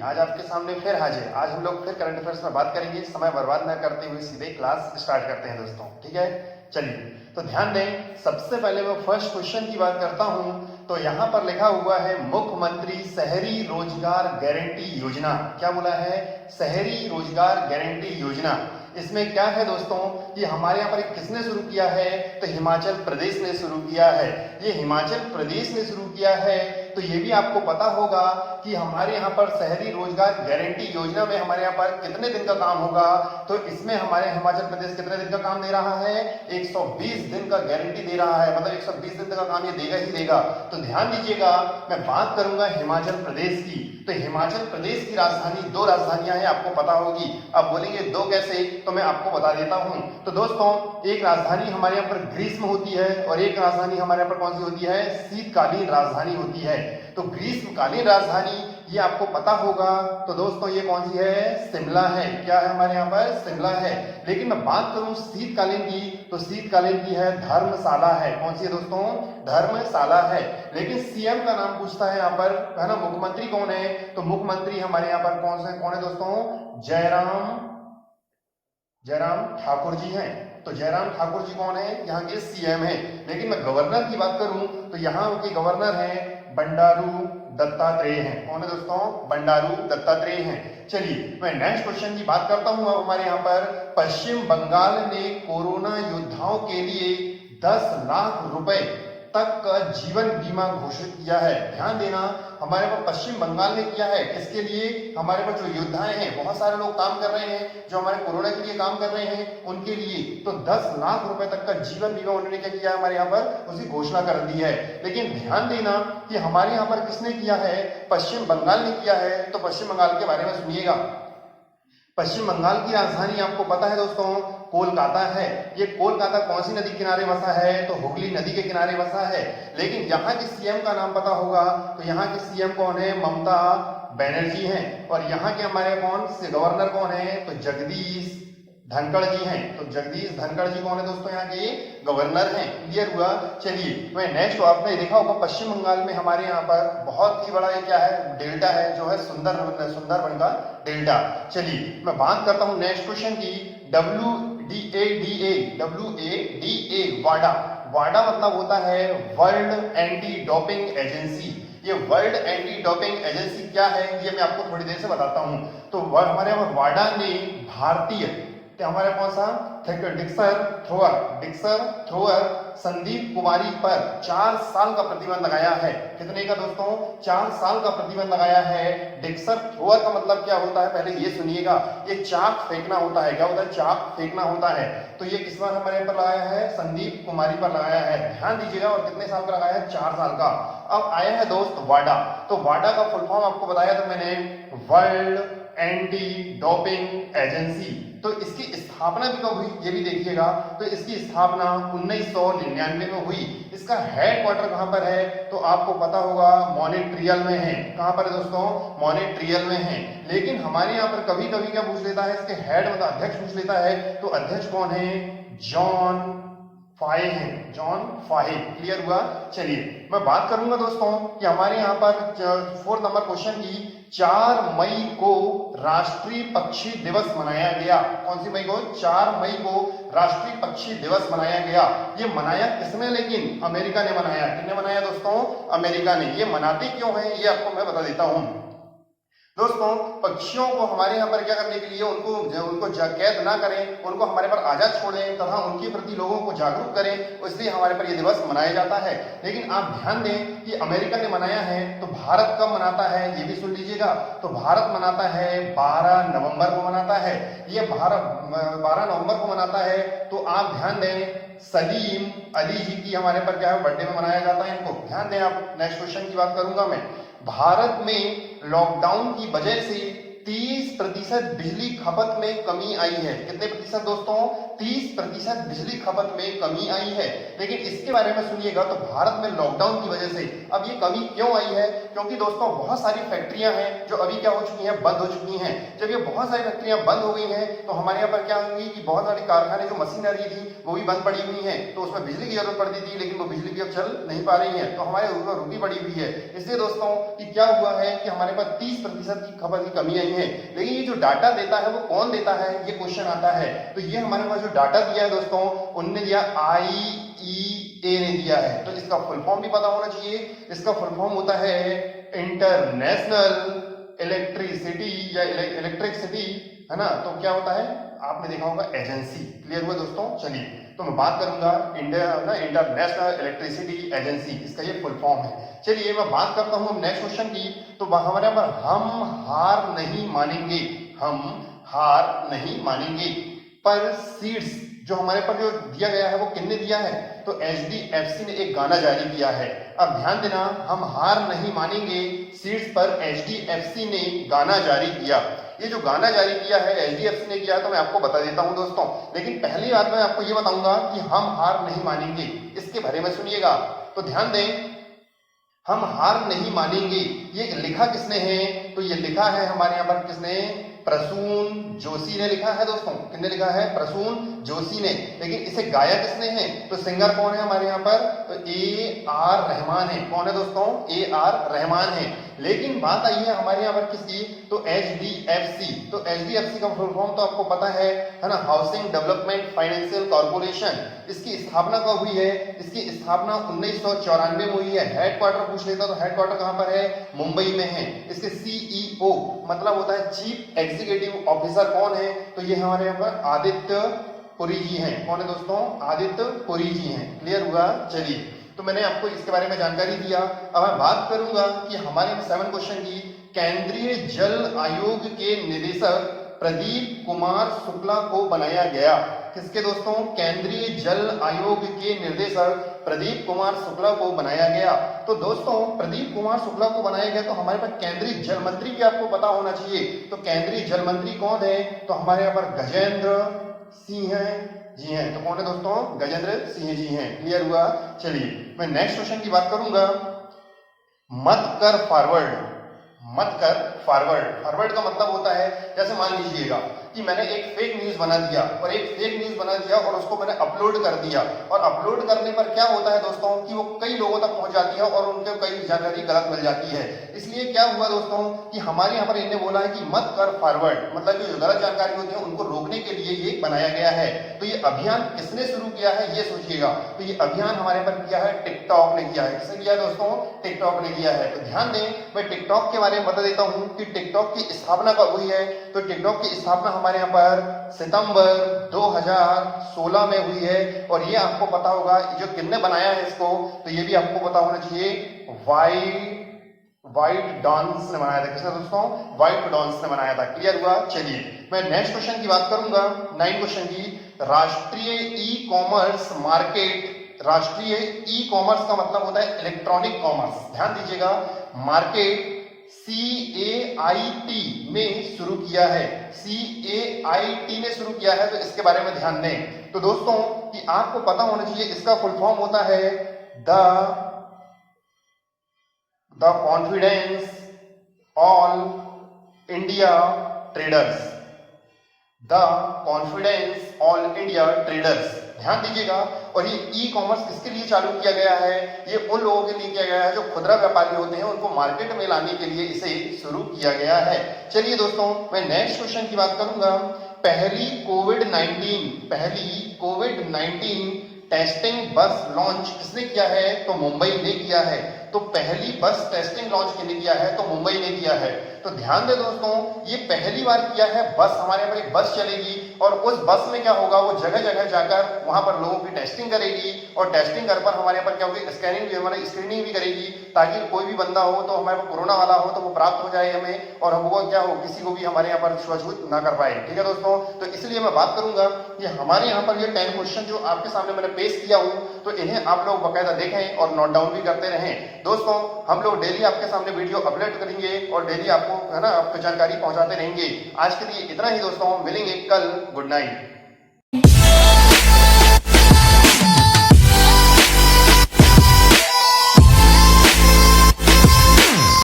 आज आपके सामने फिर हाजिर। आज हम लोग फिर करंट अफेयर्स में बात करेंगे। समय बर्बाद न करते हुए सीधे क्लास स्टार्ट करते हैं दोस्तों, ठीक है। चलिए तो ध्यान दें, सबसे पहले मैं फर्स्ट क्वेश्चन की बात करता हूं। तो यहां पर लिखा हुआ है मुख्यमंत्री शहरी रोजगार गारंटी योजना। क्या बोला है? शहरी रोजगार गारंटी योजना। इसमें क्या है दोस्तों कि हमारे यहाँ पर किसने शुरू किया है? तो हिमाचल प्रदेश ने शुरू किया है। ये हिमाचल प्रदेश ने शुरू किया है। तो ये भी आपको पता होगा कि हमारे यहाँ पर शहरी रोजगार गारंटी योजना में हमारे यहाँ पर कितने दिन का काम होगा। तो इसमें हमारे हिमाचल प्रदेश कितने दिन का काम दे रहा है? 120 दिन का गारंटी दे रहा है। मतलब 120 दिन का काम ये देगा ही देगा। तो ध्यान दीजिएगा, मैं बात करूंगा हिमाचल प्रदेश की। तो हिमाचल प्रदेश की राजधानी, दो राजधानियां हैं, आपको पता होगी। अब बोलेंगे दो कैसे, तो मैं आपको बता देता हूं। तो दोस्तों, एक राजधानी हमारे यहाँ पर ग्रीष्म होती है और एक राजधानी हमारे यहाँ पर कौन सी होती है? शीतकालीन राजधानी होती है। तो ग्रीष्मकालीन राजधानी ये आपको पता होगा। तो दोस्तों ये कौन सी है? शिमला है। क्या है हमारे यहाँ पर? शिमला है। लेकिन मैं बात करूं शीतकालीन की, तो शीतकालीन की है धर्मशाला है। कौन सी है दोस्तों? धर्मशाला है। लेकिन सीएम का नाम पूछता है यहाँ पर, है ना। मुख्यमंत्री कौन है? तो मुख्यमंत्री हमारे यहाँ पर कौन है दोस्तों? जयराम ठाकुर जी हैं। तो जयराम ठाकुर जी कौन है? यहाँ के सीएम है। लेकिन मैं गवर्नर की बात करूं तो यहाँ के गवर्नर हैं बंडारू दत्तात्रेय हैं। कौन है दोस्तों? बंडारू दत्तात्रेय हैं। चलिए मैं नेक्स्ट क्वेश्चन की बात करता हूं। अब हमारे यहाँ पर पश्चिम बंगाल ने कोरोना योद्धाओं के लिए 10 लाख रुपए तक का जीवन बीमा घोषित किया है। ध्यान देना, हमारे पास पश्चिम बंगाल ने किया है। किसके लिए? हमारे पास जो योद्धाएं हैं, बहुत सारे लोग काम कर रहे हैं जो हमारे कोरोना के लिए काम कर रहे हैं, उनके लिए तो 10 लाख रुपए तक का जीवन बीमा उन्होंने क्या किया है? हमारे यहाँ पर उसकी घोषणा कर दी है। लेकिन ध्यान देना कि हमारे यहाँ पर किसने किया है? पश्चिम बंगाल ने किया है। तो पश्चिम बंगाल के बारे में सुनिएगा। पश्चिम बंगाल की राजधानी आपको पता है दोस्तों, कोलकाता है। ये कोलकाता कौन सी नदी किनारे बसा है? तो हुगली नदी के किनारे बसा है। लेकिन यहाँ के सीएम का नाम पता होगा। तो यहाँ के सीएम कौन है? ममता बनर्जी हैं। और यहाँ के हमारे कौन से गवर्नर कौन है? तो जगदीश धनखड़ जी हैं। तो जगदीश धनखड़ जी कौन है दोस्तों? यहाँ के गवर्नर हैं। क्लियर हुआ? चलिए मैं नेक्स्ट, आपने देखा होगा पश्चिम बंगाल में हमारे यहाँ पर बहुत ही बड़ा ये क्या है? डेल्टा है, जो है सुंदरबन का डेल्टा। चलिए मैं बात करता हूँ नेक्स्ट क्वेश्चन की। WADA वाडा मतलब होता है वर्ल्ड एंटी डोपिंग एजेंसी। ये वर्ल्ड एंटी डोपिंग एजेंसी क्या है, ये मैं आपको थोड़ी देर से बताता हूं। तो हमारे यहाँ वाडा ने भारतीय हमारे कौन सा डिक्सर थ्रोअर संदीप कुमारी पर 4 साल का प्रतिबंध लगाया है। कितने का दोस्तों? 4 साल का प्रतिबंध लगाया है। डिक्सर थ्रोअर का मतलब क्या होता है, पहले ये सुनिएगा। ये चाक फेंकना होता है। क्या होता है? चाक फेंकना होता है। तो ये किस बार हमारे पर लगाया है? संदीप कुमारी पर लगाया है। ध्यान दीजिएगा। और कितने साल का लगाया है? 4 साल का। अब आया है दोस्त वाडा। तो वाडा का फुल फॉर्म आपको बताया था मैंने, वर्ल्ड एंटी डोपिंग एजेंसी। तो इसकी स्थापना भी कब हुई ये भी देखिएगा। तो इसकी स्थापना 1999 में हुई। इसका हेडक्वार्टर कहां पर है? तो आपको पता होगा मॉन्ट्रियल में है। कहां पर है दोस्तों? मॉन्ट्रियल में है। लेकिन हमारे यहाँ पर कभी कभी क्या पूछ लेता है? इसके हेड मतलब अध्यक्ष पूछ लेता है। तो अध्यक्ष कौन है? जॉन फाहे हैं। जॉन फाहे। क्लियर हुआ? चलिए मैं बात करूंगा दोस्तों कि हमारे यहाँ पर 4 नंबर क्वेश्चन की 4 मई को राष्ट्रीय पक्षी दिवस मनाया गया। कौन सी मई को? 4 मई को राष्ट्रीय पक्षी दिवस मनाया गया। ये मनाया किसने? लेकिन अमेरिका ने मनाया। किसने मनाया दोस्तों? अमेरिका ने। ये मनाते क्यों है ये आपको मैं बता देता हूं दोस्तों। पक्षियों को हमारे यहाँ पर क्या करने के लिए, उनको कैद ना करें, उनको हमारे पर आजाद छोड़ें तथा उनके प्रति लोगों को जागरूक करें, इसलिए हमारे पर यह दिवस मनाया जाता है। लेकिन आप ध्यान दें कि अमेरिका ने मनाया है, तो भारत कब मनाता है ये भी सुन लीजिएगा। तो भारत मनाता है 12 नवंबर को मनाता है। ये भारत 12 नवंबर को मनाता है। तो आप ध्यान दें, सलीम अली जी की हमारे पर क्या है? बर्थडे में मनाया जाता है इनको। ध्यान दें आप। नेक्स्ट क्वेश्चन की बात करूंगा मैं। भारत में लॉकडाउन की वजह से 30% बिजली खपत में कमी आई है। कितने प्रतिशत दोस्तों? 30% बिजली खपत में कमी आई है। लेकिन इसके बारे में सुनिएगा तो भारत में लॉकडाउन की वजह से अब ये कमी क्यों आई है? क्योंकि दोस्तों बहुत सारी फैक्ट्रियां हैं जो अभी क्या हो चुकी हैं, बंद हो चुकी हैं। जब ये बहुत सारी फैक्ट्रियां बंद हो गई हैं तो हमारे यहाँ पर क्या होंगी कि बहुत सारे कारखाने जो मशीनरी थी वो भी बंद पड़ी हुई है, तो उसमें बिजली की जरूरत पड़ती थी, लेकिन वो बिजली भी अब चल नहीं पा रही है, तो हमारे ऊपर रुकी पड़ी हुई है। इसलिए दोस्तों कि क्या हुआ है कि हमारे पास 30% की खपत की कमी आई है। लेकिन ये जो डाटा देता है वो कौन देता है, ये क्वेश्चन आता है। तो ये हमारे पास जो डाटा दिया है दोस्तों, उनने दिया IEA ने दिया है। तो इसका फुल फॉर्म भी पता होना चाहिए। इसका फुल फॉर्म होता है इंटरनेशनल इलेक्ट्रिसिटी या इलेक्ट्रिक सिटी, है ना। तो क्या होता है, आपने देखा होगा एजेंसी। क्लियर हुआ दोस्तों? चलिए तो मैं बात करूंगा इंटरनेशनल इलेक्ट्रिसिटी एजेंसी, इसका ये फुल फॉर्म है। चलिए मैं बात करता हूं नेक्स्ट क्वेश्चन की। तो हमारे यहाँ पर हम हार नहीं मानेंगे, हम हार नहीं मानेंगे पर सीड्स जो हमारे पर जो दिया गया है वो किसने दिया है? तो HDFC ने एक गाना जारी किया है। अब ध्यान देना, हम हार नहीं मानेंगे सीड्स पर HDFC ने गाना जारी किया। ये जो गाना जारी किया है HDFC ने किया है, तो मैं आपको बता देता हूं दोस्तों। लेकिन पहली बात मैं आपको ये बताऊंगा कि हम हार नहीं मानेंगे, इसके बारे में सुनिएगा। तो ध्यान दें, हम हार नहीं मानेंगे, ये लिखा किसने है? तो ये लिखा है हमारे यहाँ पर किसने? प्रसून जोशी ने लिखा है दोस्तों। किसने लिखा है? प्रसून जोशी ने। लेकिन इसे गाया किसने है? तो सिंगर कौन है हमारे यहाँ पर? तो AR रहमान है। कौन है दोस्तों? AR रहमान है। लेकिन बात आई है हमारे यहाँ पर किसकी? तो HDFC। तो HDFC का फुल फॉर्म तो आपको पता है ना, हाउसिंग डेवलपमेंट फाइनेंशियल कॉर्पोरेशन। इसकी स्थापना कब हुई है? इसकी स्थापना 1994 में हुई है। हेडक्वार्टर पूछ लेता तो हेडक्वार्टर कहां पर है? मुंबई में है। इसके CEO मतलब होता है चीफ एग्जीक्यूटिव ऑफिसर कौन है? तो ये हमारे यहाँ पर आदित्य पुरी जी हैं। कौन है दोस्तों? आदित्य पुरी जी हैं। क्लियर हुआ? चलिए तो मैंने आपको इसके बारे में जानकारी दिया। अब मैं बात करूंगा कि हमारे 7 क्वेश्चन की। केंद्रीय जल आयोग के निदेशक प्रदीप कुमार शुक्ला को बनाया गया। किसके दोस्तों? केंद्रीय जल आयोग के निर्देशक प्रदीप कुमार शुक्ला को बनाया गया। तो दोस्तों प्रदीप कुमार शुक्ला को बनाया गया, तो हमारे पास केंद्रीय जल मंत्री भी आपको पता होना चाहिए। तो केंद्रीय जल मंत्री कौन है? तो हमारे यहाँ पर गजेंद्र सिंह जी हैं। तो कौन है दोस्तों? गजेंद्र सिंह जी हैं। क्लियर हुआ? चलिए मैं नेक्स्ट क्वेश्चन की बात करूंगा। मत कर फॉरवर्ड। मत कर फॉरवर्ड। फॉरवर्ड का मतलब होता है, जैसे मान लीजिएगा कि मैंने एक फेक न्यूज बना दिया और उसको मैंने अपलोड कर दिया, और अपलोड करने पर क्या होता है दोस्तों कि वो कई लोगों तक पहुंच जाती है और उनको कई जानकारी गलत मिल जाती है। इसलिए क्या हुआ दोस्तों कि हमारे यहाँ पर इन्हें बोला है कि मत कर फॉरवर्ड, मतलब जो गलत जानकारी होती है उनको रोकने के लिए ये बनाया गया है। तो ये अभियान किसने शुरू किया है ये सोचिएगा। तो ये अभियान हमारे पर किया है टिकटॉक ने किया है। किसने किया है दोस्तों? टिकटॉक ने किया है। तो ध्यान दें, मैं टिकटॉक के बारे में बता देता हूं कि टिकटॉक की स्थापना कब हुई है। तो टिकटॉक की स्थापना हमारे यहाँ पर सितंबर 2016 में हुई है। और ये आपको पता होगा जो किसने बनाया है इसको, तो ये भी आपको पता होना चाहिए, वाइट डॉन्स ने बनाया था। किसने दोस्तों? वाइट डॉन्स ने बनाया था। क्लियर हुआ? चलिए मैं नेक्स्ट क्वेश्चन की बात करूंगा, 9 क्वेश्चन की। राष्ट्रीय ई कॉमर्स मार्केट। राष्ट्रीय ई कॉमर्स का मतलब होता है इलेक्ट्रॉनिक कॉमर्स। ध्यान दीजिएगा, मार्केट CAIT ने शुरू किया है। CAIT ने शुरू किया है, तो इसके बारे में ध्यान दें। तो दोस्तों कि आपको पता होना चाहिए, इसका फुल फॉर्म होता है the confidence all India traders. The confidence all India traders. ध्यान दीजिएगा। और ये ई कॉमर्स किसके लिए चालू किया गया है? ये उन लोगों के लिए किया गया है जो खुदरा व्यापारी होते हैं, उनको मार्केट में लाने के लिए इसे शुरू किया गया है। चलिए दोस्तों मैं नेक्स्ट क्वेश्चन की बात करूंगा। पहली कोविड-19 टेस्टिंग बस लॉन्च किसने किया है? तो मुंबई ने किया है। तो पहली बस टेस्टिंग लॉन्च किसने किया है? तो मुंबई ने किया है। तो ध्यान दे दोस्तों, ये पहली बार किया है। बस हमारे यहाँ पर एक बस चलेगी और उस बस में क्या होगा, वो जगह जगह जाकर वहां पर लोगों की टेस्टिंग करेगी, और टेस्टिंग कर पर हमारे यहाँ पर क्या होगी, स्कैनिंग भी, हमारी स्क्रीनिंग भी करेगी। ताकि कोई भी बंदा हो तो हमारे कोरोना वाला हो तो वो प्राप्त हो जाए हमें, और हमको क्या हो किसी को भी हमारे यहाँ पर छुआछूत ना कर पाए। ठीक है दोस्तों, तो इसलिए मैं बात करूंगा कि हमारे यहाँ पर ये 10 क्वेश्चन जो आपके सामने मैंने पेश किया हूँ तो इन्हें आप लोग बाकायदा देखें और नोट डाउन भी करते रहें। दोस्तों हम लोग डेली आपके सामने वीडियो अपलोड करेंगे और डेली आपको है ना आपको जानकारी पहुंचाते रहेंगे। आज के लिए इतना ही दोस्तों, मिलेंगे कल। Good night.